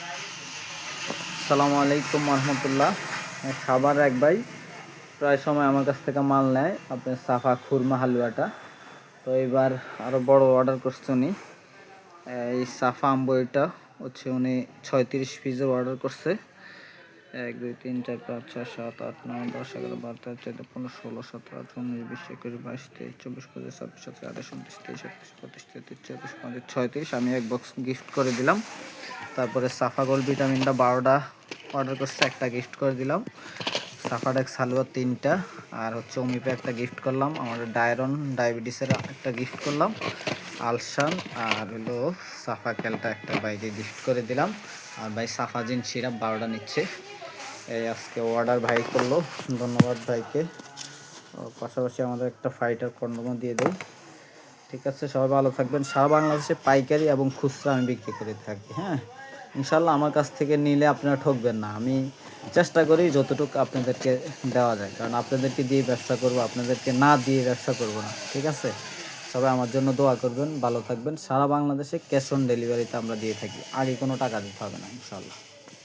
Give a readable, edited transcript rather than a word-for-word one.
আসসালামু আলাইকুম রহমতুল্লাহ। খাবার এক ভাই প্রায় সময় আমার কাছ থেকে মাল নেয় আপনার সাফা খুরমা হালুয়াটা। তো এবার আরও বড় অর্ডার করছে উনি। এই সাফা আম্বইটা হচ্ছে উনি 36 পিসের অর্ডার করছে। 1 2 3 4 5 6 7 8 9 10 11 12 13 14 15 16 17 18 19 20 21 22 23 24 25 26 27 28 29 30 31 32 33 34 35 36 আমি এক বক্স গিফট করে দিলাম। তারপরে সাফা গোল্ড ভিটামিনটা 12টা অর্ডার করছে, একটা গিফট করে দিলাম। সাফাডেক্স হালুয়া 3টা, আর হচ্ছে অমিপে একটা গিফট করলাম। আমার ডায়রন ডায়াবেটিসের একটা গিফট করলাম, আলসান, আর হলো সাফা খেলটা একটা বাইরে গিফট করে দিলাম। আর ভাই সাফাজিন সিরাপ 12টা নিচ্ছে। এই আজকে অর্ডার ভাই করলো, ধন্যবাদ ভাইকে। পাশাপাশি আমাদের একটা ফাইটার কন্ডোমও দিয়ে দেয়। ঠিক আছে, সবাই ভালো থাকবেন। সারা বাংলাদেশে পাইকারি এবং খুচরা আমি বিক্রি করে থাকি। হ্যাঁ, ইনশাল্লাহ আমার কাছ থেকে নিলে আপনারা ঠকবেন না। আমি চেষ্টা করি যতটুকু আপনাদেরকে দেওয়া যায়, কারণ আপনাদেরকে দিয়ে ব্যবসা করব, আপনাদেরকে না দিয়ে ব্যবসা করব না। ঠিক আছে, সবাই আমার জন্য দোয়া করবেন, ভালো থাকবেন। সারা বাংলাদেশে ক্যাশ অন ডেলিভারিতে আমরা দিয়ে থাকি, আগে কোনো টাকা দিতে হবে না ইনশাল্লাহ।